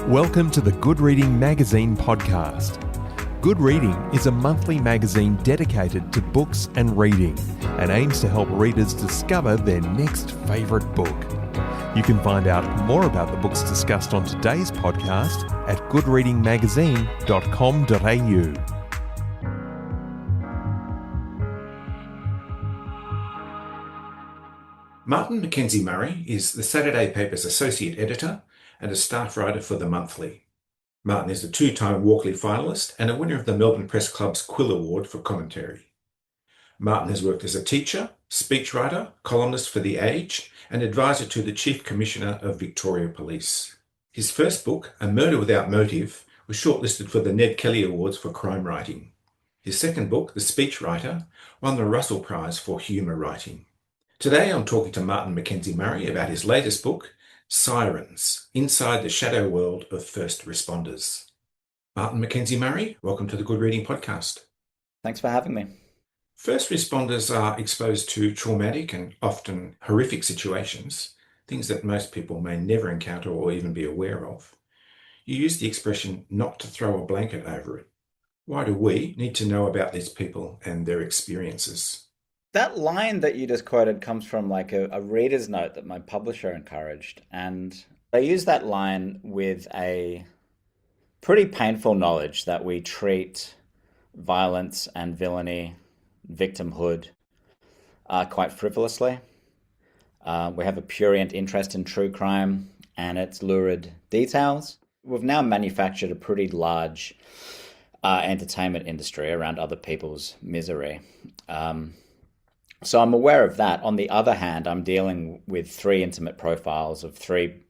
Welcome to the Good Reading Magazine podcast. Good Reading is a monthly magazine dedicated to books and reading and aims to help readers discover their next favourite book. You can find out more about the books discussed on today's podcast at goodreadingmagazine.com.au. Martin McKenzie-Murray is the Saturday paper's associate editor and a staff writer for The Monthly. Martin is a two-time Walkley finalist and a winner of the Melbourne Press Club's Quill Award for commentary. Martin has worked as a teacher, speechwriter, columnist for The Age, and advisor to the Chief Commissioner of Victoria Police. His first book, A Murder Without Motive, was shortlisted for the Ned Kelly Awards for crime writing. His second book, The Speechwriter, won the Russell Prize for humour writing. Today I'm talking to Martin McKenzie-Murray about his latest book, Sirens, Inside the Shadow World of First Responders. Martin McKenzie-Murray, welcome to the Good Reading Podcast. Thanks for having me. First responders are exposed to traumatic and often horrific situations, things that most people may never encounter or even be aware of. You use the expression not to throw a blanket over it. Why do we need to know about these people and their experiences? That line that you just quoted comes from like a reader's note that my publisher encouraged. And I use that line with a pretty painful knowledge that we treat violence and villainy, victimhood, quite frivolously. We have a prurient interest in true crime and its lurid details. We've now manufactured a pretty large entertainment industry around other people's misery. So I'm aware of that. On the other hand, I'm dealing with three intimate profiles of three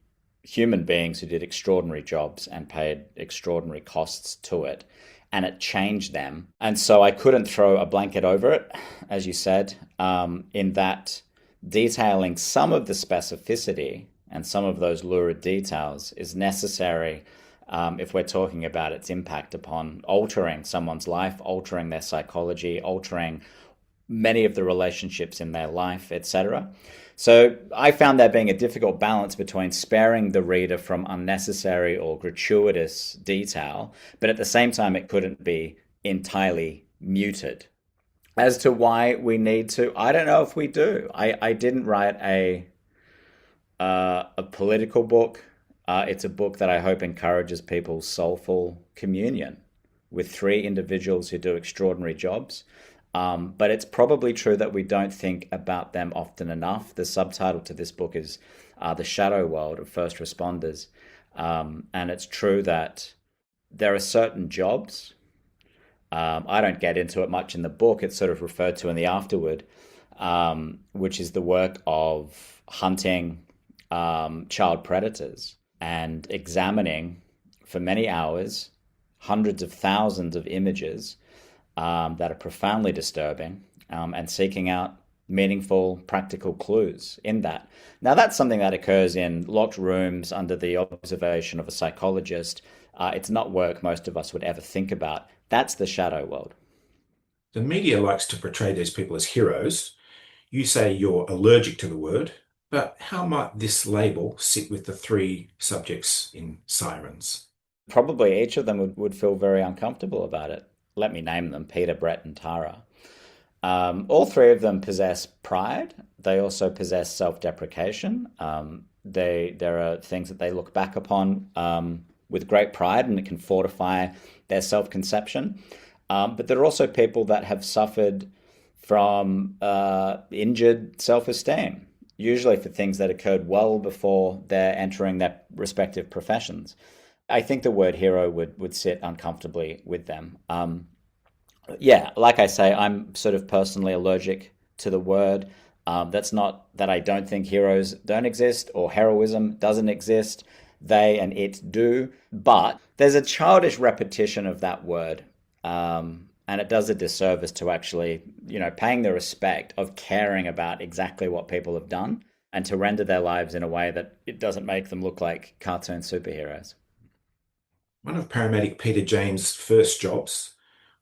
human beings who did extraordinary jobs and paid extraordinary costs to it, and it changed them. And so I couldn't throw a blanket over it, as you said, in that detailing some of the specificity and some of those lurid details is necessary if we're talking about its impact upon altering someone's life, altering their psychology, altering many of the relationships in their life, etc. So I found there being a difficult balance between sparing the reader from unnecessary or gratuitous detail, but at the same time it couldn't be entirely muted. As to why we need to, I don't know if we do. I didn't write a political book. It's a book that I hope encourages people's soulful communion with three individuals who do extraordinary jobs. But it's probably true that we don't think about them often enough. The subtitle to this book is The Shadow World of First Responders. And it's true that there are certain jobs. I don't get into it much in the book. It's sort of referred to in the afterword, which is the work of hunting child predators and examining for many hours hundreds of thousands of images that are profoundly disturbing, and seeking out meaningful, practical clues in that. Now, that's something that occurs in locked rooms under the observation of a psychologist. It's not work most of us would ever think about. That's the shadow world. The media likes to portray these people as heroes. You say you're allergic to the word, but how might this label sit with the three subjects in Sirens? Probably each of them would feel very uncomfortable about it. Let me name them, Peter, Brett, and Tara. All three of them possess pride. They also possess self-deprecation. There are things that they look back upon with great pride, and it can fortify their self-conception. But there are also people that have suffered from injured self-esteem, usually for things that occurred well before they're entering their respective professions. I think the word hero would sit uncomfortably with them. Like I say, I'm sort of personally allergic to the word. That's not that I don't think heroes don't exist or heroism doesn't exist. They and it do. But there's a childish repetition of that word. And it does a disservice to actually, paying the respect of caring about exactly what people have done and to render their lives in a way that it doesn't make them look like cartoon superheroes. One of paramedic Peter James' first jobs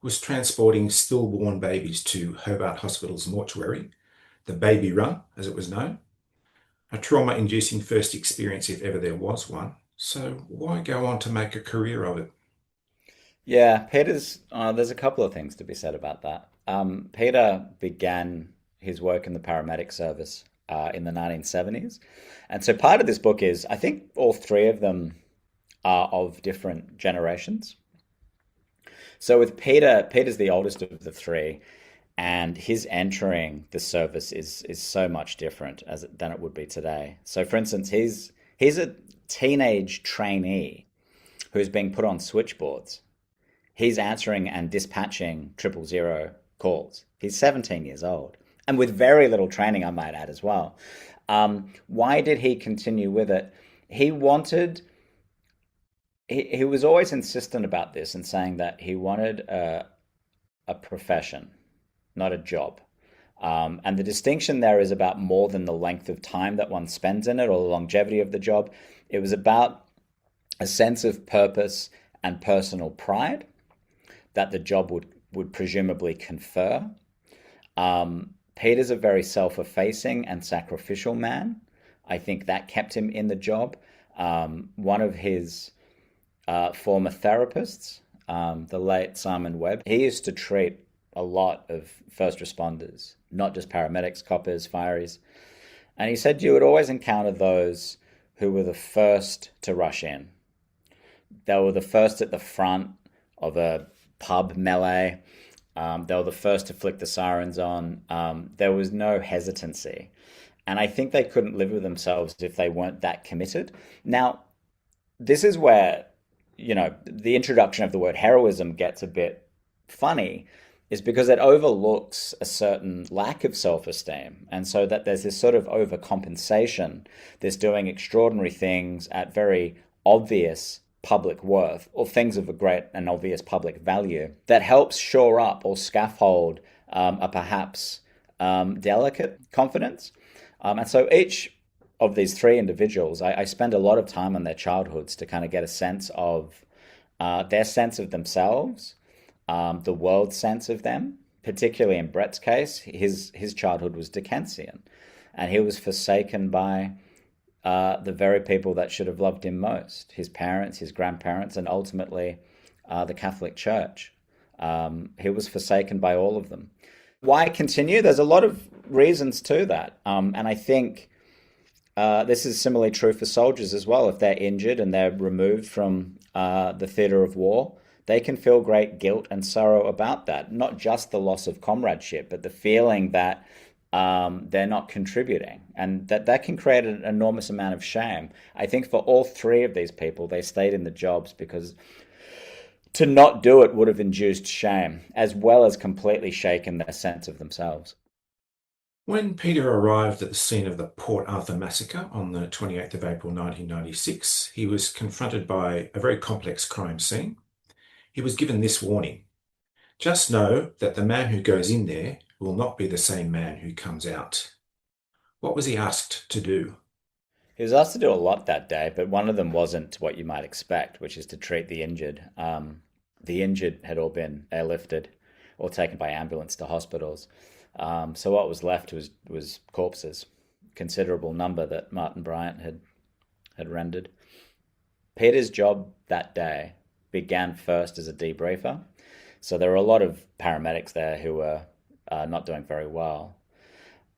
was transporting stillborn babies to Hobart Hospital's mortuary, the baby run, as it was known. A trauma-inducing first experience, if ever there was one. So why go on to make a career of it? Yeah, there's a couple of things to be said about that. Peter began his work in the paramedic service in the 1970s. And so part of this book is, I think all three of them are of different generations. So with Peter, Peter's the oldest of the three, and his entering the service is so much different than it would be today. So for instance, he's a teenage trainee who's being put on switchboards. He's answering and dispatching 000 calls. He's 17 years old, and with very little training, I might add as well. Why did he continue with it? He wanted. He was always insistent about this and saying that he wanted a profession, not a job. And the distinction there is about more than the length of time that one spends in it or the longevity of the job. It was about a sense of purpose and personal pride that the job would presumably confer. Peter's a very self-effacing and sacrificial man. I think that kept him in the job. One of his former therapists, the late Simon Webb, he used to treat a lot of first responders, not just paramedics, coppers, fireys. And he said you would always encounter those who were the first to rush in. They were the first at the front of a pub melee. They were the first to flick the sirens on. There was no hesitancy. And I think they couldn't live with themselves if they weren't that committed. Now, this is where, the introduction of the word heroism gets a bit funny, is because it overlooks a certain lack of self-esteem. And so that there's this sort of overcompensation, this doing extraordinary things at very obvious public worth, or things of a great and obvious public value, that helps shore up or scaffold a perhaps delicate confidence. And so each of these three individuals, I spend a lot of time on their childhoods to kind of get a sense of their sense of themselves, the world's sense of them. Particularly in Brett's case, his childhood was Dickensian, and he was forsaken by the very people that should have loved him most: his parents, his grandparents, and ultimately the Catholic Church. He was forsaken by all of them. Why continue? There's a lot of reasons to that. And I think this is similarly true for soldiers as well. If they're injured and they're removed from the theatre of war, they can feel great guilt and sorrow about that. Not just the loss of comradeship, but the feeling that they're not contributing, and that can create an enormous amount of shame. I think for all three of these people, they stayed in the jobs because to not do it would have induced shame, as well as completely shaken their sense of themselves. When Peter arrived at the scene of the Port Arthur massacre on the 28th of April 1996, he was confronted by a very complex crime scene. He was given this warning: just know that the man who goes in there will not be the same man who comes out. What was he asked to do? He was asked to do a lot that day, but one of them wasn't what you might expect, which is to treat the injured. The injured had all been airlifted or taken by ambulance to hospitals. So what was left was corpses, considerable number that Martin Bryant had rendered. Peter's job that day began first as a debriefer. So there were a lot of paramedics there who were not doing very well.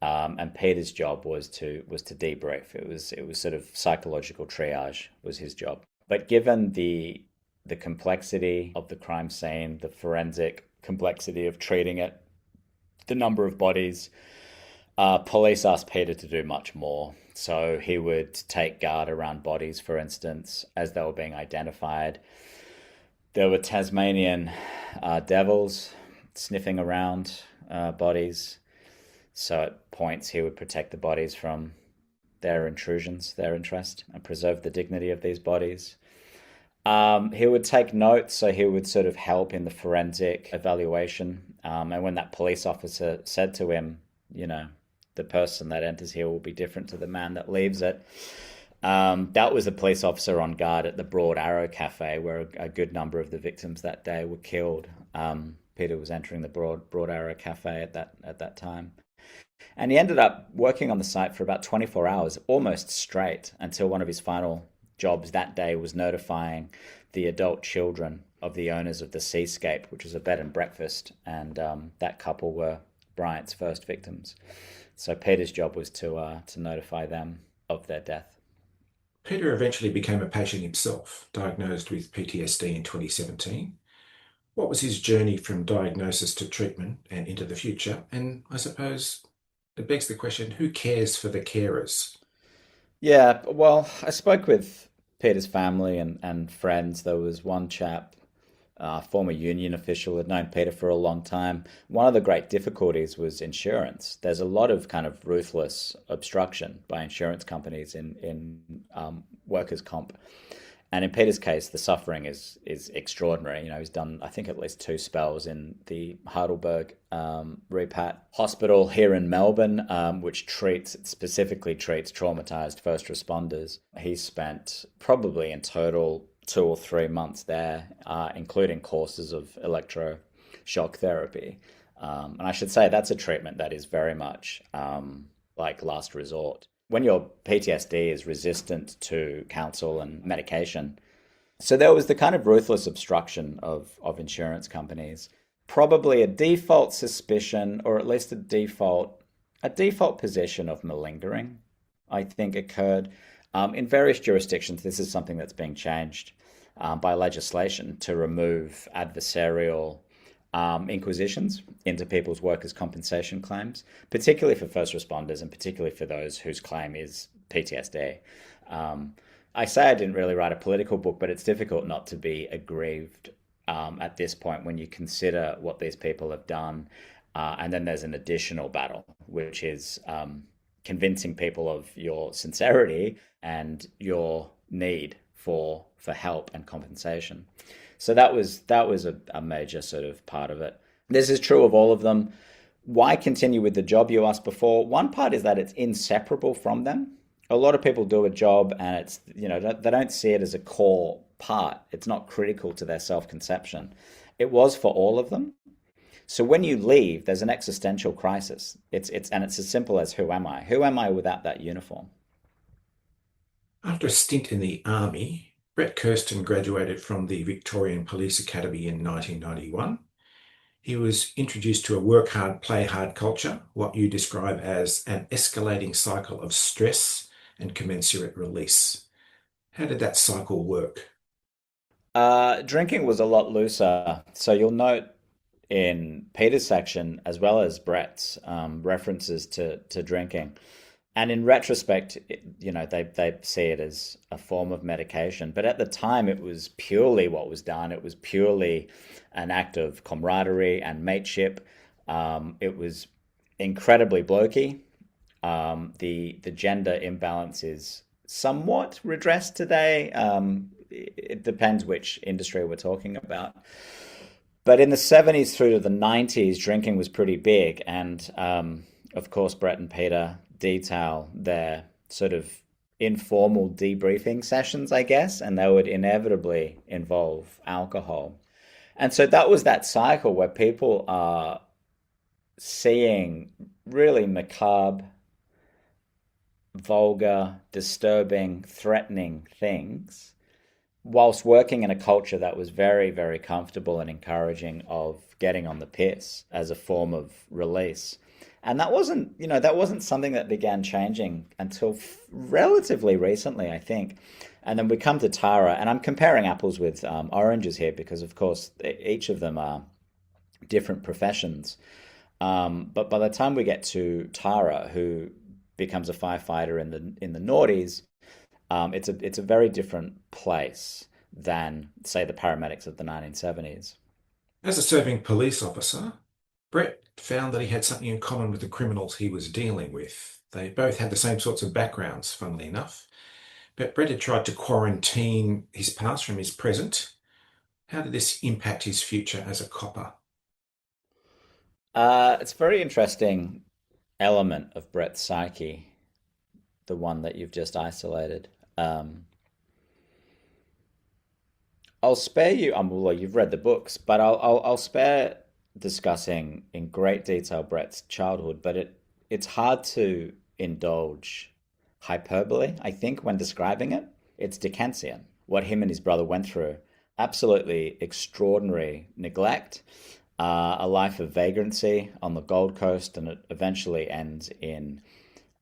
And Peter's job was to debrief. It was sort of psychological triage was his job. But given the complexity of the crime scene, the forensic complexity of treating it, the number of bodies, police asked Peter to do much more. So he would take guard around bodies, for instance, as they were being identified. There were Tasmanian devils sniffing around bodies. So at points he would protect the bodies from their intrusions, their interest, and preserve the dignity of these bodies. He would take notes, so he would sort of help in the forensic evaluation. And when that police officer said to him, the person that enters here will be different to the man that leaves it, that was the police officer on guard at the Broad Arrow Cafe, where a good number of the victims that day were killed. Peter was entering the Broad Arrow Cafe at that time. And he ended up working on the site for about 24 hours, almost straight, until one of his final jobs that day was notifying the adult children of the owners of the Seascape, which was a bed and breakfast, and that couple were Bryant's first victims. So Peter's job was to notify them of their death. Peter eventually became a patient himself, diagnosed with PTSD in 2017. What was his journey from diagnosis to treatment and into the future? And I suppose it begs the question, who cares for the carers? Yeah, well, I spoke with Peter's family and friends. There was one chap, former union official, had known Peter for a long time. One of the great difficulties was insurance. There's a lot of kind of ruthless obstruction by insurance companies in workers' comp. And in Peter's case, the suffering is extraordinary. You know, he's done, I think, at least 2 spells in the Heidelberg Repat Hospital here in Melbourne, which specifically treats traumatized first responders. He spent probably in total 2 or 3 months there, including courses of electroshock therapy. And I should say that's a treatment that is very much like last resort. When your PTSD is resistant to counsel and medication. So there was the kind of ruthless obstruction of insurance companies. Probably a default suspicion, or at least a default position of malingering, I think occurred. In various jurisdictions, this is something that's being changed by legislation to remove adversarial inquisitions into people's workers' compensation claims, particularly for first responders and particularly for those whose claim is PTSD. I say I didn't really write a political book, but it's difficult not to be aggrieved at this point when you consider what these people have done. And then there's an additional battle, which is convincing people of your sincerity and your need for help and compensation. So that was a major sort of part of it. This is true of all of them. Why continue with the job, you asked before? One part is that it's inseparable from them. A lot of people do a job and it's, you know, they don't see it as a core part. It's not critical to their self-conception. It was for all of them. So when you leave, there's an existential crisis. It's as simple as, who am I? Who am I without that uniform? After a stint in the army, Brett Kirsten graduated from the Victorian Police Academy in 1991. He was introduced to a work hard, play hard culture, what you describe as an escalating cycle of stress and commensurate release. How did that cycle work? Drinking was a lot looser. So you'll note in Peter's section, as well as Brett's, references to drinking. And in retrospect, you know, they see it as a form of medication. But at the time, it was purely what was done. It was purely an act of camaraderie and mateship. It was incredibly blokey. The gender imbalance is somewhat redressed today. It depends which industry we're talking about. But in the 70s through to the 90s, drinking was pretty big. And of course, Brett and Peter detail their sort of informal debriefing sessions, I guess, and they would inevitably involve alcohol. And so that was that cycle where people are seeing really macabre, vulgar, disturbing, threatening things, whilst working in a culture that was very, very comfortable and encouraging of getting on the piss as a form of release. And that wasn't something that began changing until relatively recently, I think. And then we come to Tara, and I'm comparing apples with oranges here because, of course, each of them are different professions. But by the time we get to Tara, who becomes a firefighter in the noughties, it's a very different place than, say, the paramedics of the 1970s. As a serving police officer, Brett found that he had something in common with the criminals he was dealing with. They both had the same sorts of backgrounds, funnily enough. But Brett had tried to quarantine his past from his present. How did this impact his future as a copper? It's a very interesting element of Brett's psyche, the one that you've just isolated. I'll spare you. Well, you've read the books, but I'll spare discussing in great detail Brett's childhood. But it's hard to indulge hyperbole, I think, when describing it. It's Dickensian. What him and his brother went through, absolutely extraordinary neglect, a life of vagrancy on the Gold Coast, and it eventually ends in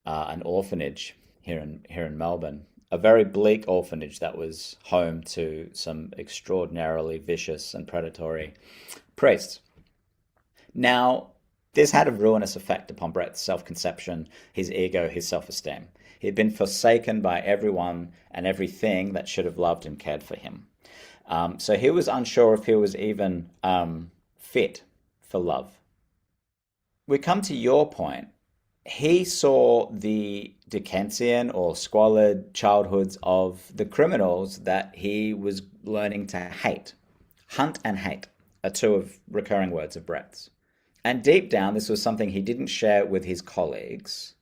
an orphanage here in Melbourne. A very bleak orphanage that was home to some extraordinarily vicious and predatory priests. Now, this had a ruinous effect upon Brett's self-conception, his ego, his self-esteem. He had been forsaken by everyone and everything that should have loved and cared for him. So he was unsure if he was even fit for love. We come to your point. He saw the Dickensian or squalid childhoods of the criminals that he was learning to hate. Hunt and hate are two of recurring words of Brett's. And deep down, this was something he didn't share with his colleagues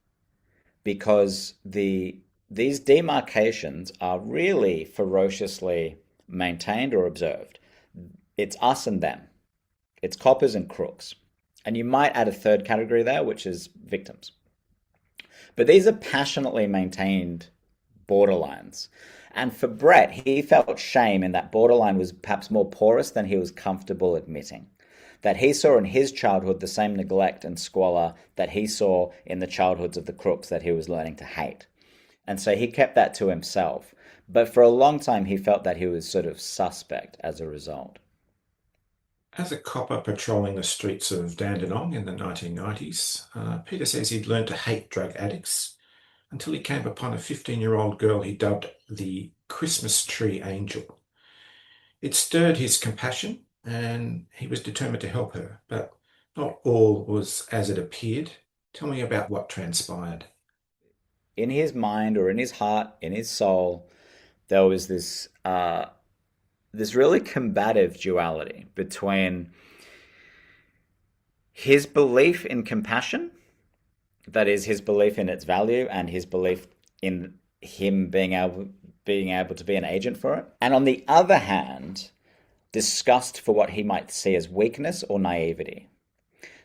because these demarcations are really ferociously maintained or observed. It's us and them. It's coppers and crooks. And you might add a third category there, which is victims. But these are passionately maintained borderlines. And for Brett, he felt shame in that borderline was perhaps more porous than he was comfortable admitting. That he saw in his childhood the same neglect and squalor that he saw in the childhoods of the crooks that he was learning to hate. And so he kept that to himself. But for a long time, he felt that he was sort of suspect as a result. As a copper patrolling the streets of Dandenong in the 1990s, Peter says he'd learned to hate drug addicts until he came upon a 15-year-old girl he dubbed the Christmas Tree Angel. It stirred his compassion, and he was determined to help her, but not all was as it appeared. Tell me about what transpired. In his mind, or in his heart, in his soul, there was this really combative duality between his belief in compassion, that is his belief in its value, and his belief in him being able to be an agent for it. And on the other hand, disgust for what he might see as weakness or naivety.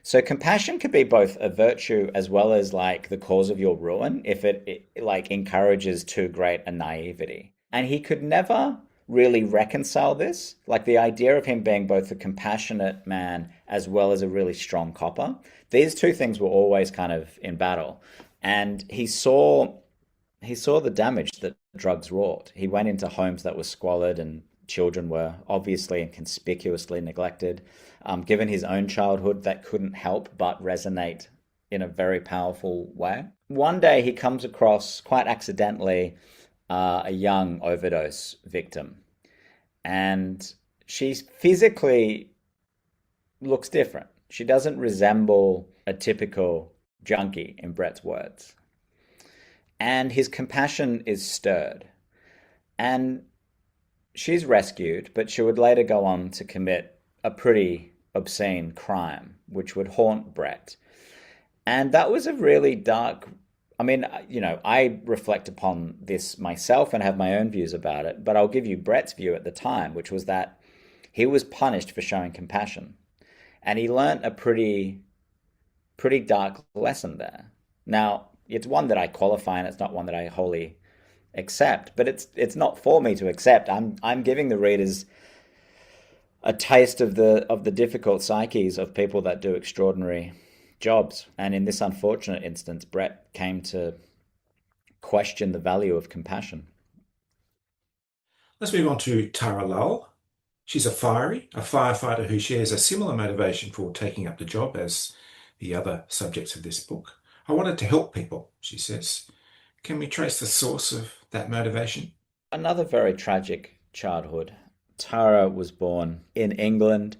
So compassion could be both a virtue as well as like the cause of your ruin if it like encourages too great a naivety. And he could never really reconcile this, like the idea of him being both a compassionate man as well as a really strong copper. These two things were always kind of in battle. And he saw the damage that drugs wrought. He went into homes that were squalid and children were obviously and conspicuously neglected. Given his own childhood, that couldn't help but resonate in a very powerful way. One day he comes across, quite accidentally, a young overdose victim. And she physically looks different. She doesn't resemble a typical junkie, in Brett's words. And his compassion is stirred. And she's rescued, but she would later go on to commit a pretty obscene crime, which would haunt Brett. And that was a really dark... I mean, I reflect upon this myself and have my own views about it, but I'll give you Brett's view at the time, which was that he was punished for showing compassion. And he learnt a pretty dark lesson there. Now, it's one that I qualify and it's not one that I wholly accept, but it's not for me to accept. I'm giving the readers a taste of the difficult psyches of people that do extraordinary jobs. And in this unfortunate instance, Brett came to question the value of compassion. Let's move on to Tara Lull. She's a firefighter who shares a similar motivation for taking up the job as the other subjects of this book. I wanted to help people, she says. Can we trace the source of that motivation? Another very tragic childhood. Tara was born in England.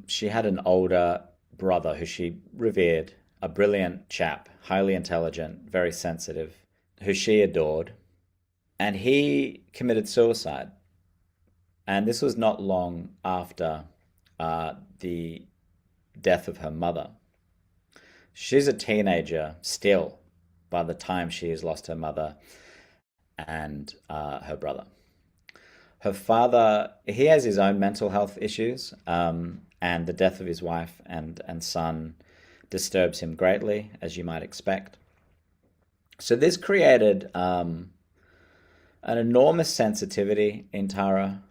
She had an older brother who she revered, a brilliant chap, highly intelligent, very sensitive, who she adored. And he committed suicide. And this was not long after the death of her mother. She's a teenager still by the time she has lost her mother and her brother. Her father, he has his own mental health issues, and the death of his wife and son disturbs him greatly, as you might expect. So this created a an enormous sensitivity in Tara,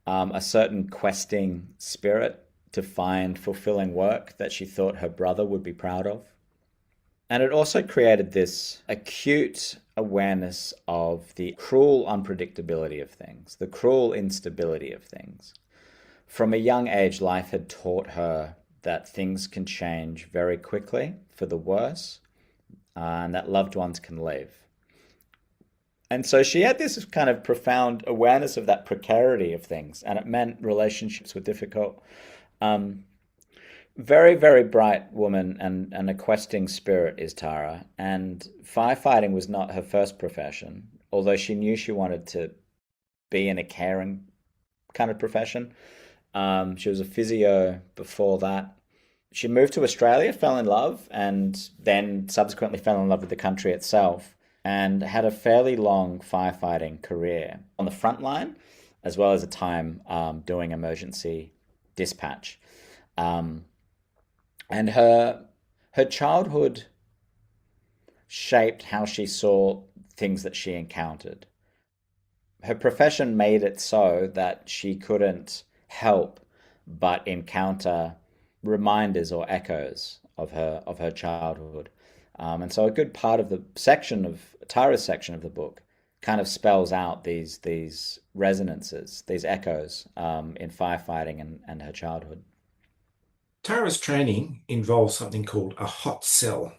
a certain questing spirit to find fulfilling work that she thought her brother would be proud of. And it also created this acute awareness of the cruel unpredictability of things, the cruel instability of things. From a young age, life had taught her that things can change very quickly for the worse, and that loved ones can leave. And so she had this kind of profound awareness of that precarity of things, and it meant relationships were difficult. Very, very bright woman and a questing spirit is Tara. And firefighting was not her first profession, although she knew she wanted to be in a caring kind of profession. She was a physio before that. She moved to Australia, fell in love, and then subsequently fell in love with the country itself, and had a fairly long firefighting career on the front line, as well as a time doing emergency dispatch. And her childhood shaped how she saw things that she encountered. Her profession made it so that she couldn't help but encounter reminders or echoes of her childhood. And so a good part of the section of Tara's section of the book kind of spells out these resonances, these echoes in firefighting and her childhood. Tara's training involves something called a hot cell.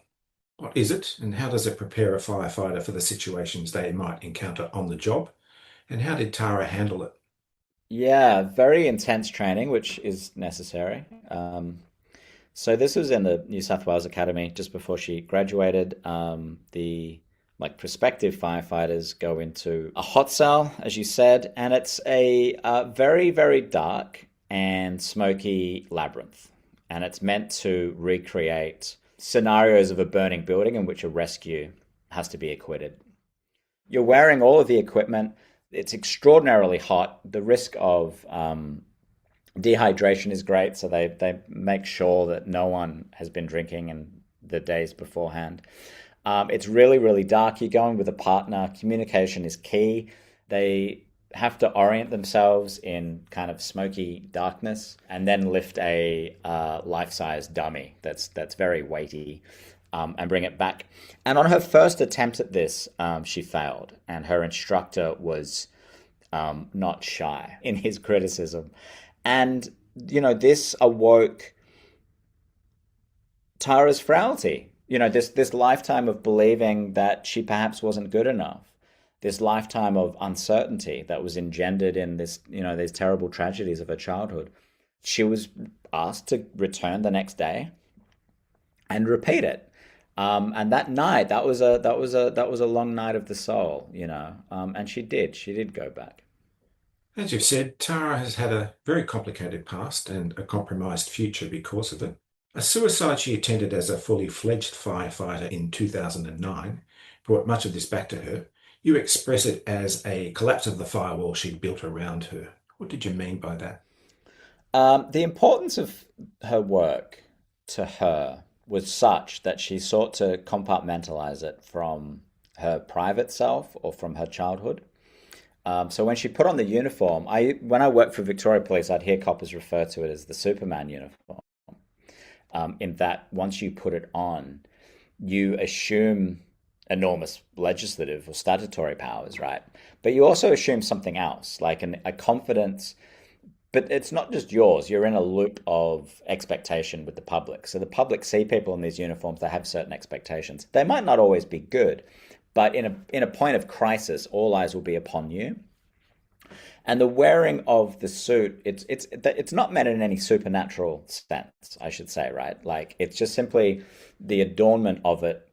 What is it, and how does it prepare a firefighter for the situations they might encounter on the job? And how did Tara handle it? Yeah, very intense training, which is necessary. So this was in the New South Wales Academy just before she graduated. The prospective firefighters go into a hot cell, as you said, and it's a very, very dark and smoky labyrinth. And it's meant to recreate scenarios of a burning building in which a rescue has to be acquitted. You're wearing all of the equipment. It's extraordinarily hot. The risk of dehydration is great, so they make sure that no one has been drinking in the days beforehand. It's really, really dark. You're going with a partner. Communication is key. They have to orient themselves in kind of smoky darkness and then lift a life-size dummy that's very weighty and bring it back. And on her first attempt at this, she failed, and her instructor was not shy in his criticism. And, this awoke Tara's frailty, this lifetime of believing that she perhaps wasn't good enough. This lifetime of uncertainty that was engendered in this, these terrible tragedies of her childhood. She was asked to return the next day and repeat it. And that night, that was a long night of the soul, and she did go back. As you've said, Tara has had a very complicated past and a compromised future because of it. A suicide she attended as a fully fledged firefighter in 2009 brought much of this back to her. You express it as a collapse of the firewall she'd built around her. What did you mean by that? The importance of her work to her was such that she sought to compartmentalize it from her private self or from her childhood. So when she put on the uniform, when I worked for Victoria Police, I'd hear coppers refer to it as the Superman uniform. In that once you put it on, you assume enormous legislative or statutory powers, right? But you also assume something else, like a confidence, but it's not just yours. You're in a loop of expectation with the public. So the public see people in these uniforms, they have certain expectations. They might not always be good, but in a point of crisis, all eyes will be upon you. And the wearing of the suit, it's not meant in any supernatural sense, I should say, right? Like, it's just simply the adornment of it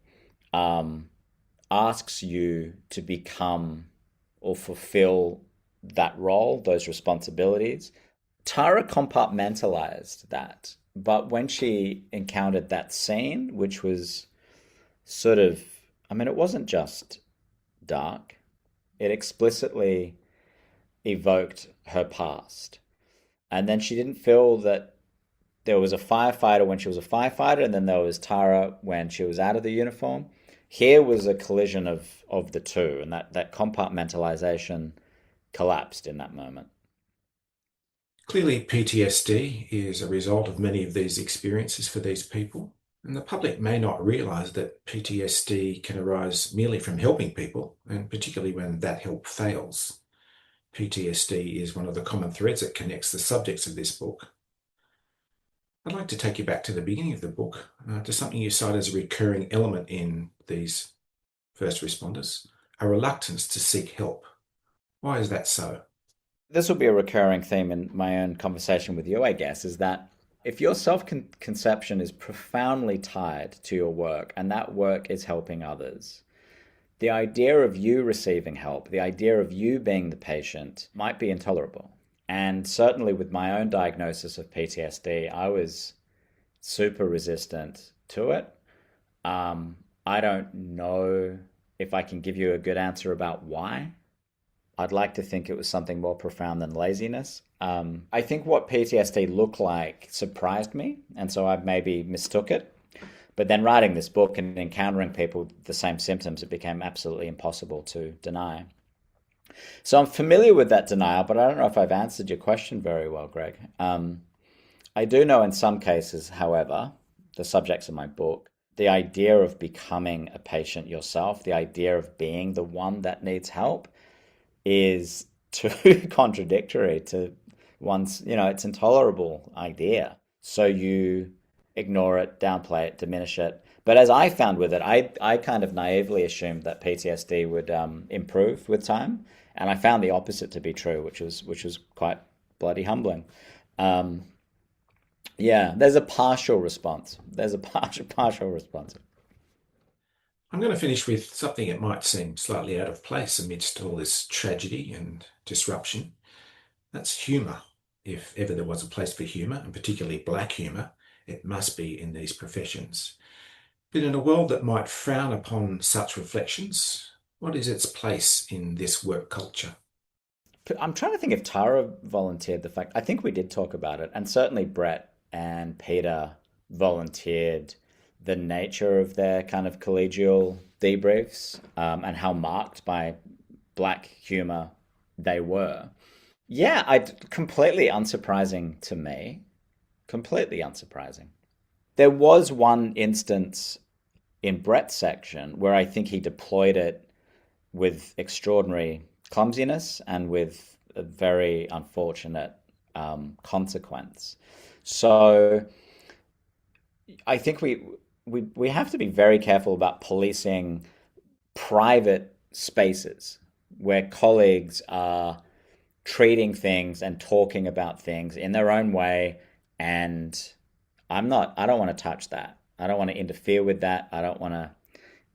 asks you to become or fulfill that role, those responsibilities. Tara compartmentalized that. But when she encountered that scene, which was sort of, it wasn't just dark. It explicitly evoked her past. And then she didn't feel that there was a firefighter when she was a firefighter, and then there was Tara when she was out of the uniform. Here was a collision of the two, and that compartmentalization collapsed in that moment. Clearly, PTSD is a result of many of these experiences for these people, and the public may not realise that PTSD can arise merely from helping people, and particularly when that help fails. PTSD is one of the common threads that connects the subjects of this book. I'd like to take you back to the beginning of the book, to something you cite as a recurring element in these first responders, a reluctance to seek help. Why is that so? This will be a recurring theme in my own conversation with you, I guess, is that if your self-conception is profoundly tied to your work, and that work is helping others, the idea of you receiving help, the idea of you being the patient might be intolerable. And certainly with my own diagnosis of PTSD, I was super resistant to it. I don't know if I can give you a good answer about why. I'd like to think it was something more profound than laziness. I think what PTSD looked like surprised me, and so I maybe mistook it. But then writing this book and encountering people with the same symptoms, it became absolutely impossible to deny. So I'm familiar with that denial, but I don't know if I've answered your question very well, Greg. I do know in some cases, however, the subjects of my book, the idea of becoming a patient yourself, the idea of being the one that needs help is too contradictory to one's, it's intolerable idea. So you ignore it, downplay it, diminish it. But as I found with it, I kind of naively assumed that PTSD would improve with time, and I found the opposite to be true, which was quite bloody humbling. There's a partial response. There's a partial response. I'm going to finish with something that might seem slightly out of place amidst all this tragedy and disruption. That's humour. If ever there was a place for humour, and particularly black humour, it must be in these professions. But in a world that might frown upon such reflections, what is its place in this work culture? I'm trying to think if Tara volunteered the fact. I think we did talk about it, and certainly Brett and Peter volunteered the nature of their kind of collegial debriefs, and how marked by black humour they were. Yeah, completely unsurprising to me. Completely unsurprising. There was one instance in Brett's section where I think he deployed it with extraordinary clumsiness and with a very unfortunate consequence. So I think we have to be very careful about policing private spaces where colleagues are treating things and talking about things in their own way. And I don't want to touch that. I don't want to interfere with that. I don't want to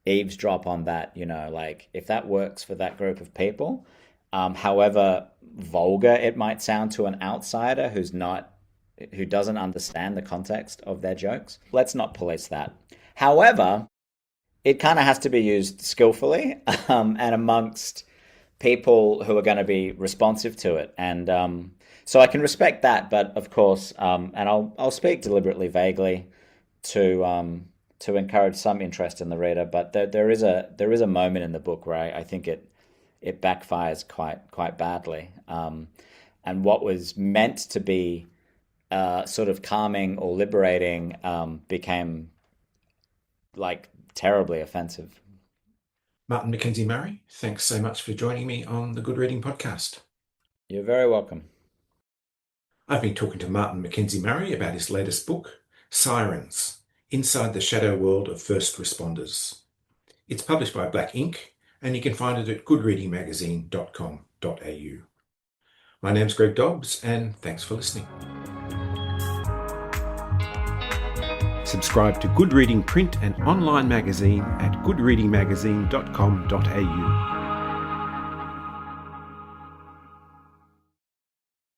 eavesdrop on that, if that works for that group of people, however vulgar it might sound to an outsider who doesn't understand the context of their jokes, let's not police that. However, it kind of has to be used skillfully, and amongst people who are going to be responsive to it. And so I can respect that, but of course, and I'll speak deliberately vaguely to encourage some interest in the reader. But there is a moment in the book where I think it backfires quite badly, and what was meant to be sort of calming or liberating became terribly offensive. Martin McKenzie-Murray, thanks so much for joining me on the Good Reading Podcast. You're very welcome. I've been talking to Martin McKenzie-Murray about his latest book, Sirens, Inside the Shadow World of First Responders. It's published by Black Ink, and you can find it at goodreadingmagazine.com.au. My name's Greg Dobbs, and thanks for listening. Subscribe to Good Reading print and online magazine at goodreadingmagazine.com.au.